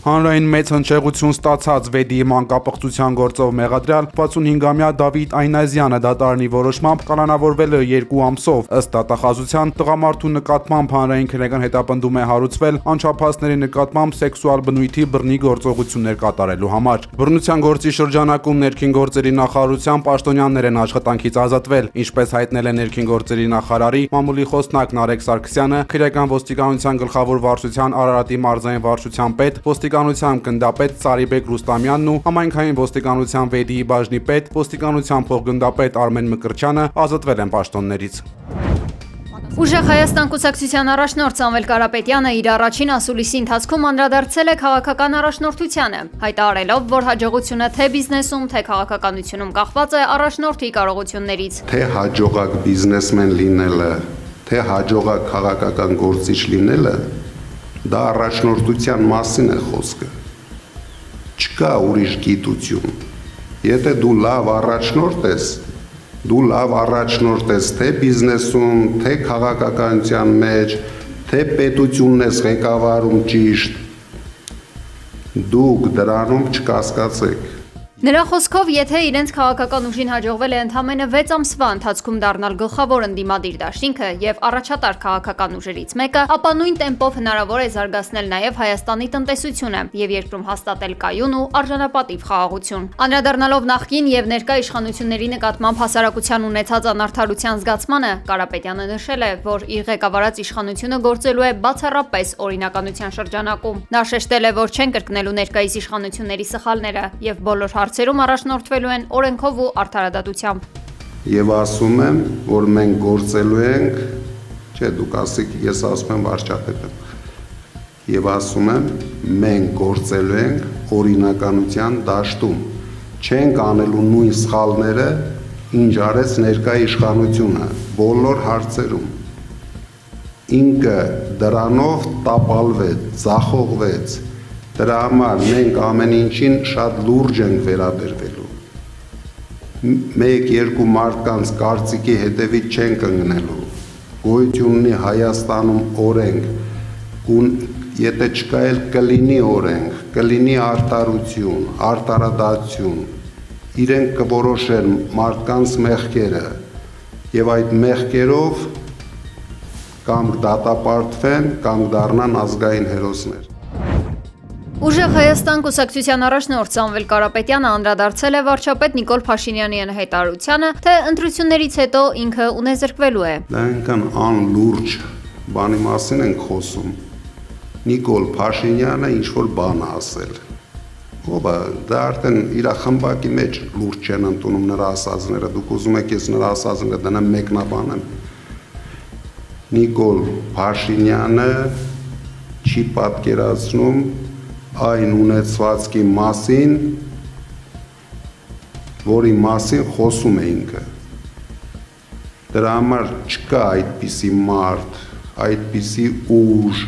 Հանրային մեծ հնչեղություն ստացած Վեդի մանկապղծության գործով մեղադրյալ 65-ամյա Դավիթ Այնազյանը դատարանի որոշմամբ կալանավորվել է 2 ամսով։ Ըստ դատախազության, տղամարդու նկատմամբ հանրային քննական հետապնդում է հարուցվել անչափահասների նկատմամբ սեքսուալ բնույթի բռնի գործողություններ կատարելու համար։ Բռնության գործի շրջանակում ներքին գործերի նախարարության պաշտոնյաներ են աշխատանքից ազատվել, ինչպես հայտնել է ներքին գործերի նախարարի մամուլի խոսնակ Նարեկ Սարգսյանը, քրեական ոստիկանության գլխավոր վարչության Արարատի մարզային վարչության պետ, ոստիկանության գնդապետ Սարիբեկ Ռուստամյանն ու համայնքային ոստիկանության Վեդիի բաժնի պետ, ոստիկանության փոխգնդապետ Արմեն Մկրտչյանը ազատվել են պաշտոններից։ Ուժեղ Հայաստան կուսակցության առաջնորդ Սամվել Կարապետյանը իր առաջին ասուլիսի ընթացքում անդրադարձել է քաղաքական առաջնորդությանը, հայտարարելով, որ հաջողությունը թե բիզնեսում, թե քաղաքականությունում կախված է առաջնորդի կարողություններից։ Թե հաջողակ բիզնեսմեն լինելը, թե հաջողակ քաղաքական գործիչ լինելը, դա առաջնորդության մասին է խոսքը։ Չկա ուրիշ գիտություն։ Եթե դու լավ առաջնորդ ես, թե բիզնեսում, թե քաղաքականության մեջ, թե պետությունն ես ղեկավարում ճիշտ, դուք դրանում չկասկածեք։ Նրա խոսքով, եթե իրենց քաղաքական ուժին հաջողվել է ընդամենը 6 ամսվա ընթացքում դառնալ գլխավոր ընդդիմադիր դաշինքը եւ առաջատար քաղաքական ուժերից մեկը, ապա նույն տեմպով հնարավոր է զարգացնել նաեւ Հայաստանի տնտեսությունը եւ երկրում հաստատել կայուն ու արժանապատիվ խաղաղություն։ Անդրադառնալով նախկին եւ ներկա իշխանությունների նկատմամբ հասարակության ունեցած անարդարության զգացմանը, Կարապետյանը նշել է, որ իր ղեկավարած իշխանությունը գործելու է բացառապես օրինականության շրջանակում։ Նա շեշտել է, որ չեն կրկնելու ներկայիս իշխանությունների սխալները եւ բոլոր հարցերում առաջնորդվելու են օրենքով ու արդարադատությամբ։ Եվ ասում եմ, որ մենք գործելու ենք, չէ, դուք ասեք, ես ասում եմ վարչապետը։ Եվ ասում եմ, մենք գործելու ենք օրինականության դաշտում։ Չենք անելու նույն սխալները, ինչ արեց ներկա իշխանությունը բոլոր հարցերում։ Ինքը դրանով տապալվեց, ձախողվեց։ Դրա համար մենք ամեն ինչին շատ լուրջ ենք վերաբերվելու։ 1-2 մարդկանց կարծիքի հետևից չենք ընկնելու։ Գոյություն ունի Հայաստանում օրենք, եթե չկա էլ կլինի օրենք, կլինի արտարություն, արտարադատություն։ Իրենք կորոշեն մարդկանց մեղքերը եւ այդ մեղքերով կամ դատապարտվեն, կամ դառնան ազգային հերոսներ։ Ուժեղ Հայաստան կուսակցության առաջնորդ Սամվել Կարապետյանը անդրադարձել է վարչապետ Նիկոլ Փաշինյանի հայտարարությանը, թե ընտրություններից հետո ինքը ունեզրկվելու է։ Դա այնքան անլուրջ բանի մասին ենք խոսում։ Նիկոլ Փաշինյանը ինչ-որ բան ասել։ Ով է, դա արդեն իր խմբակի մեջ լուրջ չեն ընդունում նրա ասածները։ Դուք ուզում եք ես նրա ասածները դնեմ մեկնաբանեմ։ Նիկոլ Փաշինյանը չի պատկերացնում այն ունեցվածքի մասին, որի մասին խոսում է ինքը։ Դրա համար չկա այդպիսի մարդ, այդպիսի ուժ,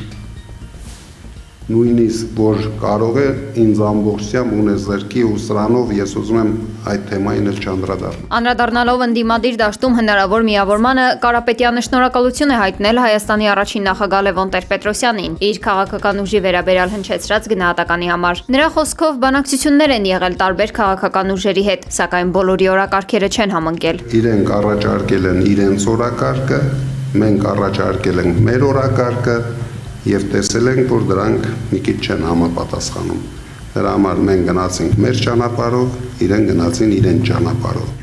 նույնիսկ որ կարող է ինձ ամբողջությամբ ունեզրկի ու սրանով ես ուզում եմ այդ թեմային էլ չանդրադառնալ։ Անդրադառնալով ընդդիմադիր դաշտում հնարավոր միավորմանը, Կարապետյանը շնորհակալություն է հայտնել Հայաստանի առաջին նախագահ Լևոն Տեր-Պետրոսյանին իր քաղաքական ուժի վերաբերյալ հնչեցրած գնահատականի համար։ Նրա խոսքով բանակցություններ են եղել տարբեր քաղաքական ուժերի հետ, սակայն բոլորի օրակարգերը չեն համընկել։ Իրենք առաջարկել են իրենց օրակարգը, մենք առաջարկել ենք մեր օրակարգը եւ տեսել ենք, որ դրանք մի քիչ չեն համապատասխանում։ Դրա համար մենք գնացինք մեր ճանապարհով, իրենք գնացին իրենց ճանապարհով։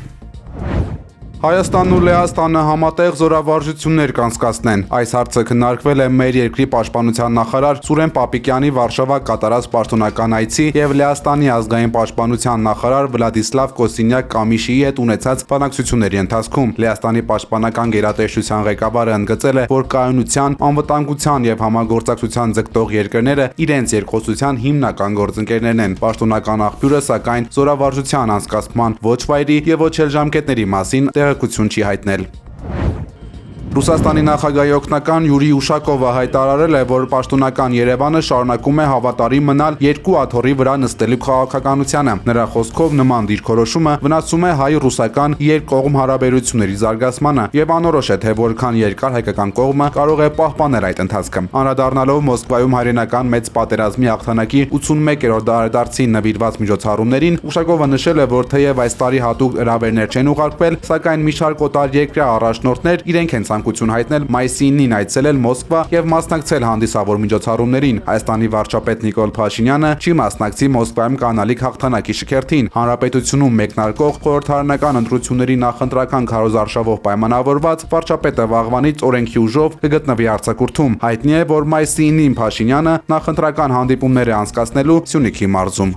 Հայաստանն ու Լեհաստանը համատեղ զորավարժություններ կանցկացնեն։ Այս հարցը քննարկվել է մեր երկրի պաշտպանության նախարար Սուրեն Պապիկյանի Վարշավա կատարած պաշտոնական այցի եւ Լեհաստանի ազգային պաշտպանության նախարար Վլադիսլավ Կոսինյակ-Կամիշիի հետ ունեցած բանակցությունների ընթացքում։ Լեհաստանի պաշտպանական գերատեսչության ղեկավարը ընդգծել է, որ կայունության, անվտանգության եւ համագործակցության ձգտող երկրները իրենց երկխոսության հիմնական գործընկերներն են։ Պաշտոնական աղբյուրը սակայն զորավարժության անցկացման ոչ վայրի եւ ոչ էլ ժամկետների մասին տեղեկություն չի հայտնել։ Ռուսաստանի նախագահի օգնական Յուրի Ուշակովը հայտարարել է, որ պաշտոնական Երևանը շարունակում է հավատարիմ մնալ երկու աթոռի վրա նստելու քաղաքականությանը։ Նրա խոսքով նման դիրքորոշումը վնասում է հայ-ռուսական երկկողմ հարաբերությունների զարգացմանը եւ անորոշ է, թե որքան երկար հայկական կողմը կարող է պահպանել այդ ընթացքը։ Անդրադառնալով Մոսկվայում հայրենական մեծ պատերազմի հաղթանակի 81-րդ դարադարձին նվիրված միջոցառումներին, Ուշակովը նշել է, որ թեև այս տարի հատուկ հրավերներ չեն ուղարկվել, սակայն մի շարք օտարերկրյա առաջնորդներ իրենք են ցանկություն հայտնել մայիսի 9-ին այցելել Մոսկվա եւ մասնակցել հանդիսավոր միջոցառումներին։ Հայաստանի վարչապետ Նիկոլ Փաշինյանը չի մասնակցի Մոսկվայում կանալիք հաղթանակի շքերթին։ Հանրապետությունում մեկնարկող խորհրդարանական ընտրությունների նախընտրական քարոզարշավով պայմանավորված վարչապետը վաղվանից օրենքի ուժով կգտնվի արձակուրդում։ Հայտնի է, որ մայիսի 9-ին Փաշինյանը նախընտրական հանդիպումներ է անցկացնելու Սյունիքի մարզում։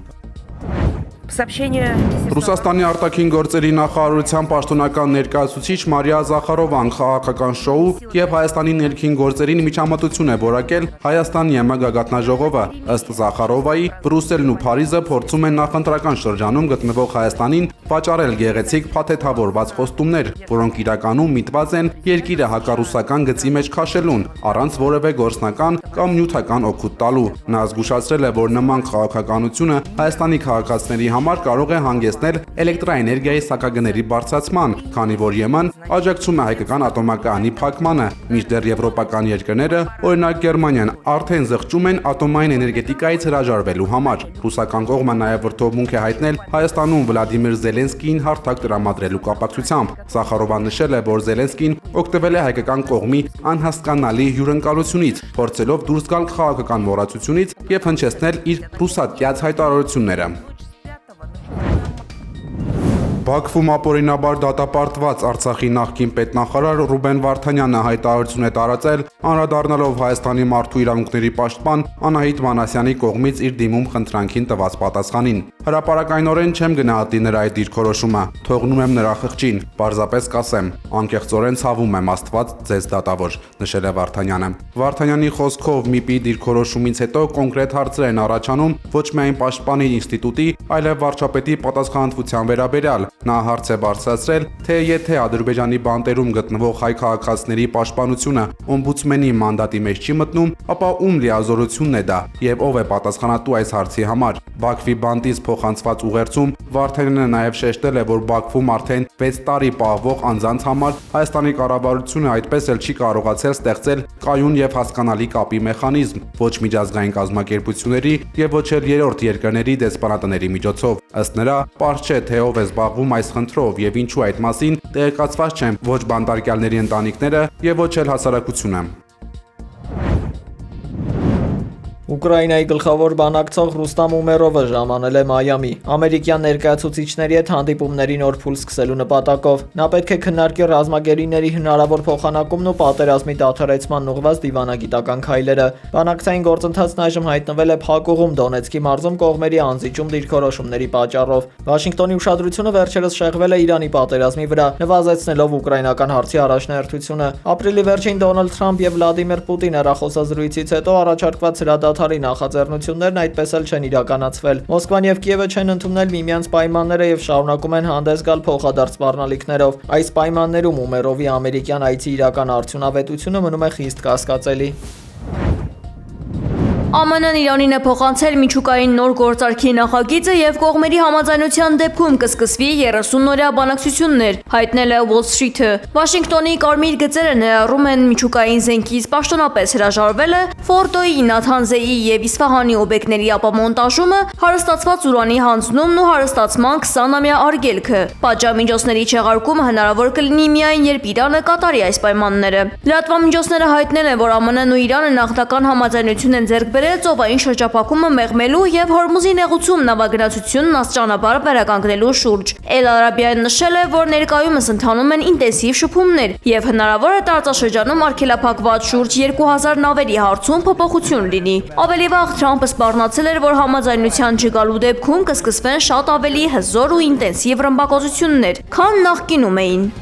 Ռուսաստանի արտաքին գործերի նախարարության պաշտոնական ներկայացուցիչ Մարիա Զախարովան քաղաքական շոու եւ Հայաստանի ներքին գործերին միջամտություն է որակել Հայաստանի ԵՄ գագաթնաժողովը։ Ըստ Զախարովայի, Բրյուսելն ու Փարիզը փորձում են նախընտրական շրջանում գտնվող Հայաստանին վաճառել գեղեցիկ փաթեթավորված խոստումներ, որոնք իրականում միտված են երկիրը հակառուսական գծի մեջ քաշելուն, առանց որևէ գործնական կամ նյութական օգուտ տալու։ Նա զգուշացրել է, որ նման քաղաքականությունը Հայաստանի քաղաքացիների համար կարող է հանգեցնել էլեկտրաէներգիայի սակագների բարձրացման, քանի որ ԵՄ-ն աջակցում է հայկական ատոմակայանի փակմանը, մինչդեռ եվրոպական երկրները, օրինակ Գերմանիան, արդեն զղջում են ատոմային էներգետիկայից հրաժարվելու համար։ Ռուսական կողմը նաև վրդովմունք է հայտնել Հայաստանում Վլադիմիր Զելենսկիին հարթակ տրամադրելու կապակցությամբ։ Զախարովան նշել է, որ Զելենսկին օգտվել է հայկական կողմի անհասկանալի հյուրընկալությունից, փորձելով դուրս գալ քաղաքական մոռացությունից եւ հնչեցնել իր ռուսատյաց հայտարարությունները։ Բաքվում ապօրինաբար դատապարտված Արցախի նախկին պետնախարար Ռուբեն Վարդանյանը հայտարարություն է տարածել, անդրադառնալով Հայաստանի մարդու իրավունքների պաշտպան Անահիտ Մանասյանի կողմից իր դիմում խնդրանքին տված պատասխանին։ Հրապարակայնորեն չեմ գնահատի նրա այդ դիրքորոշումը, թողնում եմ նրա խղճին, պարզապես կասեմ, անկեղծորեն ցավում եմ Աստված ձեզ դատավոր, նշել է Վարդանյանը։ Վարդանյանի խոսքով ՄԻՊ-ի դիրքորոշումից հետո կոնկրետ հարցեր են առաջանում ոչ միայն պաշտպանի ինստիտուտի, այլև վարչապետի պատասխանատվության վերաբերյալ։ Նա հարց է բարձրացրել, թե եթե Ադրբեջանի բանտերում գտնվող հայ քաղաքացիների պաշտպանությունը օմբուդսմենի մանդատի մեջ չի մտնում, ապա ում լիազորությունն է դա եւ ով է պատասխանատու այս հարցի համար։ Բաքվի բանտից փոխանցված ուղերձում Վարդանյանը նաև շեշտել է, որ Բաքվում արդեն 6 տարի պահվող անձանց համար Հայաստանի կառավարությունը այդպես էլ չի կարողացել ստեղծել կայուն եւ հասկանալի կապի մեխանիզմ ոչ միջազգային կազմակերպությունների եւ ոչ էլ երրորդ երկրների դեսպանատների միջոցով։ Ըստ նրա, պարզ չէ, թե ով է զբաղվում այս խնդրով եւ ինչու այդ մասին տեղեկացված չեն ոչ բանտարկյալների ընտանիքները եւ ոչ էլ հասարակությունը։ Ուկրաինայի գլխավոր բանակցող Ռուստամ Ումերովը ժամանել է Մայամի։ Ամերիկյան ներկայացուցիչների հետ հանդիպումների նոր փուլ սկսելու նպատակով։ Նա պետք է քննարկի ռազմագերիների հնարավոր փոխանակումն ու պատերազմի դադարեցման ուղղված դիվանագիտական քայլերը։ Բանակցային գործընթացն այժմ հայտնվել է փակուղում Դոնեցկի մարզում կողմերի անզիջում դիրքորոշումների պատճառով։ Վաշինգտոնի ուշադրությունը վերջերս շեղվել է Իրանի պատերազմի վրա, նվազեցնելով ուկրաինական հարցի առաջնահերթությունը։ Ապրիլի վերջին Դոնալդ Թրամփ եւ Վլադիմիր Պուտին հեռախոսազրույցից հետո առաջարկված հրադադարի նախաձեռնություններն այդպես էլ չեն իրականացվել։ Մոսկվան եւ Կիևը չեն ընդունել միմյանց պայմանները եւ շարունակում են հանդես գալ փոխադարձ սպառնալիքներով։ Այս պայմաններում Ումերովի ամերիկյան այցի իրական արդյունավետությունը մնում է խիստ կասկածելի։ ԱՄՆ-ն Իրանին է փոխանցել միջուկային նոր գործարքի նախագիծը եւ կողմերի համաձայնության դեպքում կսկսվի 30-օրյա բանակցություններ, հայտնել է Wall Street-ը։ Վաշինգտոնի կարմիր գծերը ներառում են միջուկային զենքից պաշտոնապես հրաժարվելը, Ֆորդոյի, Նաթանզեի եւ Իսֆահանի օբյեկտների ապամոնտաժումը, հարստացված ուրանի հանձնումն ու հարստացման 20-ամյա արգելքը։ Պատժամիջոցների չեղարկումը հնարավոր կլինի միայն երբ Իրանը կատարի այս պայմանները։ Լրատվամիջոցները հայտնել են, որ ԱՄՆ-ն ու Իրանը նախնական համաձայնություն են ձեռք բերել ծովային շրջափակումը մեղմելու եւ Հորմուզի նեղուցում նավագնացությունն աստիճանաբար վերականգնելու շուրջ։ Էլ Արաբիան նշել է, որ ներկայումս ընթանում են ինտենսիվ շփումներ եւ հնարավոր է տարածաշրջանում արգելափակված շուրջ 2000 նավերի հարցում փոփոխություն լինի։ Ավելի վաղ Թրամփը սպառնացել էր, որ համաձայնության չգալու դեպքում կսկսվեն շատ ավելի հզոր ու ինտենսիվ ռմբակոծություններ, քան նախկինում էին։